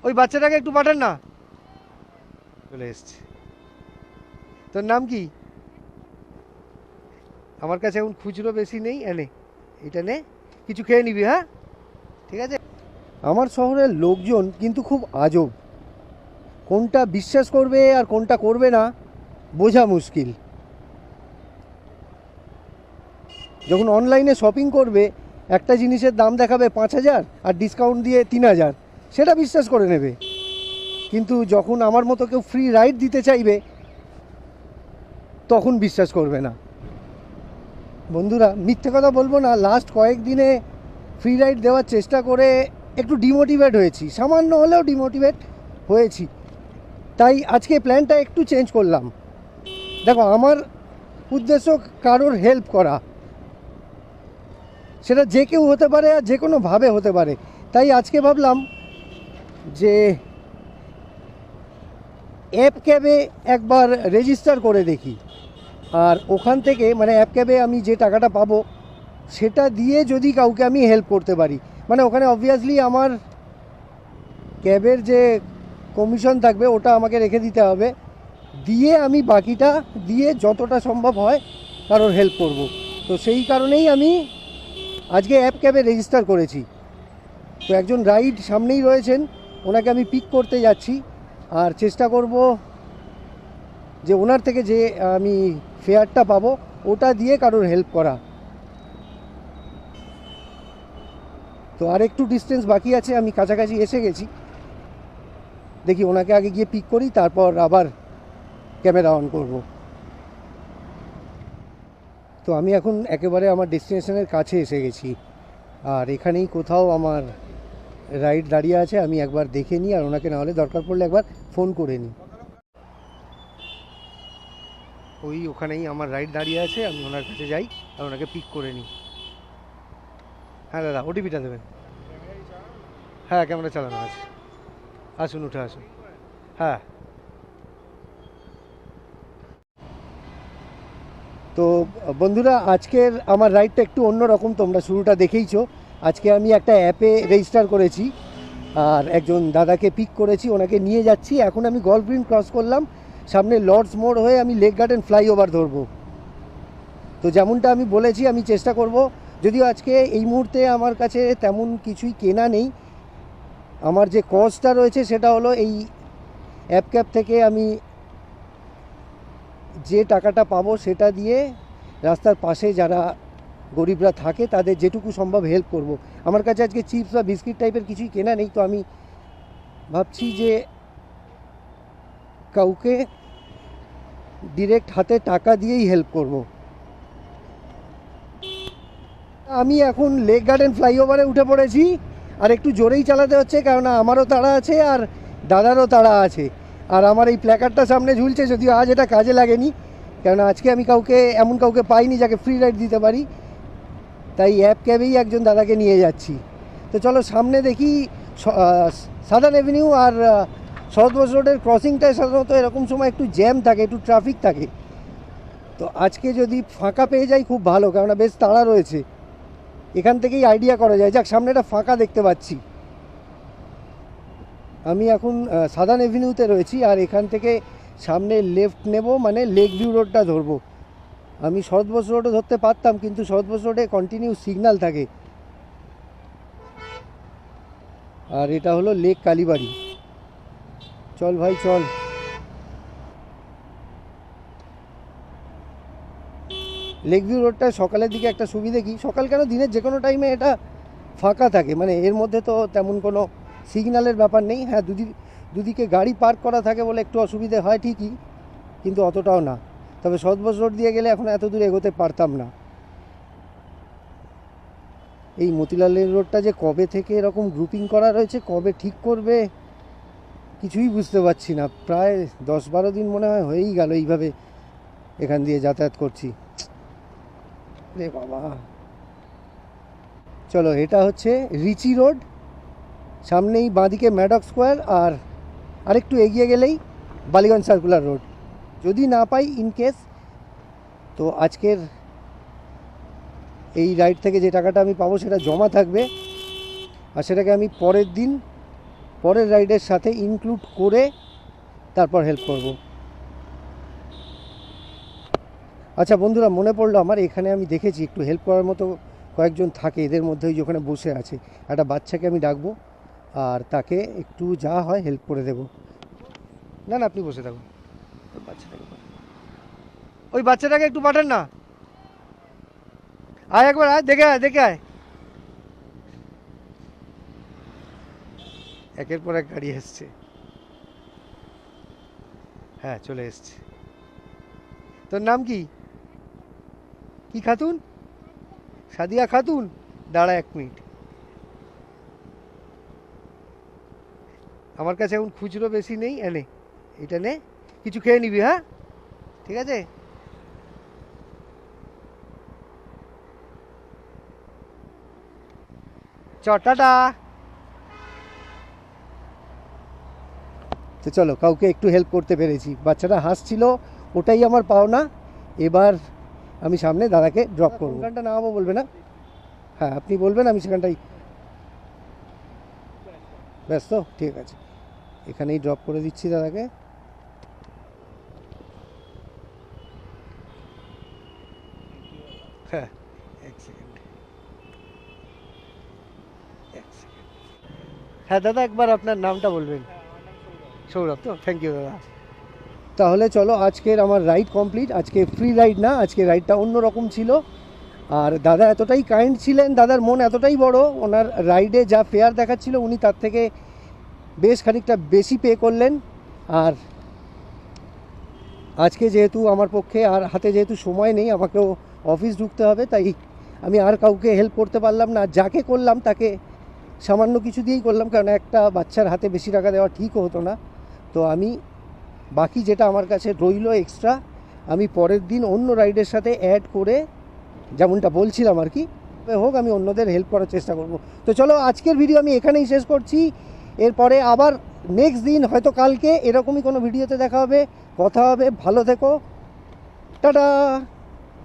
ওই বাচ্চাটাকে একটু পাঠান না। চলে এসছে। তোর নাম কি? আমার কাছে এখন খুচরো বেশি নেই, এনে এটা নে, কিছু খেয়ে নিবি, হ্যাঁ ঠিক আছে। আমার শহরের লোকজন কিন্তু খুব আজব, কোনটা বিশ্বাস করবে আর কোনটা করবে না বোঝা মুশকিল। যখন অনলাইনে শপিং করবে একটা জিনিসের দাম দেখাবে 5,000 আর ডিসকাউন্ট দিয়ে 3,000, সেটা বিশ্বাস করে নেবে। কিন্তু যখন আমার মতো কেউ ফ্রি রাইড দিতে চাইবে তখন বিশ্বাস করবে না। বন্ধুরা মিথ্যে কথা বলবো না, লাস্ট কয়েকদিনে ফ্রি রাইড দেওয়ার চেষ্টা করে একটু ডিমোটিভেট হয়েছি, সামান্য হলেও ডিমোটিভেট হয়েছি। তাই আজকে প্ল্যানটা একটু চেঞ্জ করলাম। দেখো, আমার উদ্দেশ্য কারোর হেল্প করা, সেটা যে কেউ হতে পারে আর যে কোনোভাবে হতে পারে। তাই আজকে ভাবলাম যে অ্যাপ ক্যাবে একবার রেজিস্টার করে দেখি, আর ওখান থেকে মানে অ্যাপ ক্যাবে আমি যে টাকাটা পাবো সেটা দিয়ে যদি কাউকে আমি হেল্প করতে পারি, মানে ওখানে অবভিয়াসলি আমার ক্যাবের যে কমিশন থাকবে ওটা আমাকে রেখে দিতে হবে, দিয়ে আমি বাকিটা দিয়ে যতটা সম্ভব হয় কারোর হেল্প করব। তো সেই কারণেই আমি আজকে অ্যাপ ক্যাবে রেজিস্টার করেছি। তো একজন রাইড সামনেই রয়েছেন, ওনাকে আমি পিক করতে যাচ্ছি, আর চেষ্টা করব যে ওনার থেকে যে আমি ফেয়ারটা পাবো ওটা দিয়ে কারোর হেল্প করা। তো আর একটু ডিস্টেন্স বাকি আছে, আমি কাছাকাছি এসে গেছি। দেখি ওনাকে আগে গিয়ে পিক করি, তারপর আবার ক্যামেরা অন করব। তো আমি এখন একেবারে আমার ডেস্টিনেশনের কাছে এসে গেছি, আর এখানেই কোথাও আমার রাইড দাঁড়িয়ে আছে। আমি একবার দেখে নিই, আর ওনাকে না হলে দরকার পড়লে একবার ফোন করে নিই। ওই ওখানেই আমার রাইড দাঁড়িয়ে আছে, আমি ওনার কাছে যাই আর ওনাকে পিক করে নিই। হ্যাঁ দাদা, ওটিপিটা দেবেন। হ্যাঁ, ক্যামেরা চালানো আছে। আসুন, উঠে আসুন। হ্যাঁ। তো বন্ধুরা, আজকের আমার রাইডটা একটু অন্যরকম, তোমরা শুরুটা দেখেইছো। আজকে আমি একটা অ্যাপে রেজিস্টার করেছি, আর একজন দাদাকে পিক করেছি, ওনাকে নিয়ে যাচ্ছি। এখন আমি গল্ফ গ্রিন ক্রস করলাম, সামনে লর্ডস মোড় হয়ে আমি লেক গার্ডেন ফ্লাইওভার ধরবো। তো যেমনটা আমি বলেছি, আমি চেষ্টা করব, যদিও আজকে এই মুহূর্তে আমার কাছে তেমন কিছুই কেনা নেই। আমার যে কস্টটা রয়েছে সেটা হলো এই অ্যাপ ক্যাব থেকে আমি যে টাকাটা পাবো সেটা দিয়ে রাস্তার পাশে যারা গরিবরা থাকে তাদের যেটুকু সম্ভব হেল্প করব। আমার কাছে আজকে চিপস বা বিস্কিট টাইপের কিছুই কেনা নেই, তো আমি ভাবছি যে কাউকে ডিরেক্ট হাতে টাকা দিয়েই হেল্প করব। আমি এখন লেক গার্ডেন ফ্লাইওভারে উঠে পড়েছি, আর একটু জোরেই চালাতে হচ্ছে, কেননা আমারও তাড়া আছে আর দাদারও তাড়া আছে। আর আমার এই প্ল্যাকার্ডটা সামনে ঝুলছে, যদিও আজ এটা কাজে লাগেনি, কেননা আজকে আমি এমন কাউকে পাইনি যাকে ফ্রি রাইড দিতে পারি। তাই অ্যাপ ক্যাবেই একজন দাদাকে নিয়ে যাচ্ছি। তো চলো সামনে দেখি। সাদার্ন অ্যাভিনিউ আর সাউথ ওয়েস্ট রোডের ক্রসিংটায় সাধারণত এরকম সময় একটু জ্যাম থাকে, একটু ট্রাফিক থাকে। তো আজকে যদি ফাঁকা পেয়ে যাই খুব ভালো, কেননা বেশ তাড়া রয়েছে। এখান থেকেই আইডিয়া করা যায়। যাক, সামনে একটা ফাঁকা দেখতে পাচ্ছি। আমি এখন সাদার্ন অ্যাভিনিউতে রয়েছি, আর এখান থেকে সামনে লেফট নেব, মানে লেক ভিউ রোডটা ধরবো। আমি শরৎ বোস রোডও ধরতে পারতাম, কিন্তু শরৎ বোস রোডে কন্টিনিউ সিগন্যাল থাকে। আর এটা হলো লেক কালীবাড়ি। চল ভাই চল। লেক ভিউ রোডটা সকালের দিকে একটা সুবিধে কি, সকাল কেন দিনের যে কোনো টাইমে এটা ফাঁকা থাকে, মানে এর মধ্যে তো তেমন কোনো সিগন্যালের ব্যাপার নেই। হ্যাঁ, দুদিকে গাড়ি পার্ক করা থাকে বলে একটু অসুবিধে হয় ঠিকই, কিন্তু অতটাও না। তবে সদবস রোড দিয়ে গেলে এখন এত দূর এগোতে পারতাম না। এই মতিলালের রোডটা যে কবে থেকে এরকম গ্রুপিং করা রয়েছে, কবে ঠিক করবে কিছুই বুঝতে পারছি না। প্রায় 10-12 দিন মনে হয় হয়েই গেল এইভাবে এখান দিয়ে যাতায়াত করছি। রে বাবা। চলো, এটা হচ্ছে রিচি রোড, সামনেই বাঁদিকে ম্যাডক স্কোয়ার, আর আরেকটু এগিয়ে গেলেই বালিগঞ্জ সার্কুলার রোড। যদি না পাই ইনকেস, তো আজকের এই রাইড থেকে যে টাকাটা আমি পাবো সেটা জমা থাকবে, আর সেটাকে আমি পরের দিন পরের রাইডের সাথে ইনক্লুড করে তারপর হেল্প করব। আচ্ছা বন্ধুরা, মনে পড়লো আমার, এখানে আমি দেখেছি একটু হেল্প করার মতো কয়েকজন থাকে, এদের মধ্যে ওই যে ওখানে বসে আছে একটা বাচ্চাকে আমি ডাকবো আর তাকে একটু যা হয় হেল্প করে দেব। না না, আপনি বসে থাকুন। ওই বাচ্চাটাকে একটু পাঠান না। আয় একবার, আয় দেখে আয়, দেখে আয়। একের পর এক গাড়ি এসছে। হ্যাঁ, চলে এসছে। তোর নাম কি? কি খাতুন? সাদিয়া খাতুন? দাঁড়া 1 মিনিট, আমার কাছে এখন খুচরো বেশি নেই, এনে এটা নে, কিছু খেয়ে নিবি, হ্যাঁ ঠিক আছে। টাটা। তো চলো, কাউকে একটু হেল্প করতে পেরেছি, বাচ্চাটা হাসছিল, ওটাই আমার পাওনা। এবার আমি সামনে দাদাকে ড্রপ করবো। ওখানটা নামাবো বলবে না? হ্যাঁ আপনি বলবেন, আমি সেখানটাই। ব্যস্ত? ঠিক আছে, এখানেই ড্রপ করে দিচ্ছি দাদাকে। হ্যাঁ, 1 সেকেন্ড। হ্যাঁ দাদা, একবার আপনার নামটা বলবেন। সৌরভ তো? থ্যাংক ইউ দাদা। তাহলে চলো, আজকের আমার রাইড কমপ্লিট। আজকে ফ্রি রাইড না, আজকে রাইডটা অন্যরকম ছিল। আর দাদা এতটাই কাইন্ড ছিলেন, দাদার মন এতটাই বড়, ওনার রাইডে যা ফেয়ার দেখাচ্ছিল উনি তার থেকে বেশ খানিকটা বেশি পে করলেন। আর আজকে যেহেতু আমার পক্ষে আর হাতে যেহেতু সময় নেই, আমাকেও অফিস ঢুকতে হবে, তাই আমি আর কাউকে হেল্প করতে পারলাম না। যাকে করলাম তাকে সামান্য কিছু দিয়েই করলাম, কারণ একটা বাচ্চার হাতে বেশি টাকা দেওয়া ঠিকও হতো না। তো আমি বাকি যেটা আমার কাছে রইল এক্সট্রা, আমি পরের দিন অন্য রাইডের সাথে অ্যাড করে, যেমনটা বলছিলাম আর কি, হোক আমি অন্যদের হেল্প করার চেষ্টা করব। তো চলো, আজকের ভিডিও আমি এখানেই শেষ করছি। এরপরে আবার নেক্সট দিন, হয়তো কালকে, এরকমই কোনো ভিডিওতে দেখা হবে, কথা হবে। ভালো থেকো, টাটা।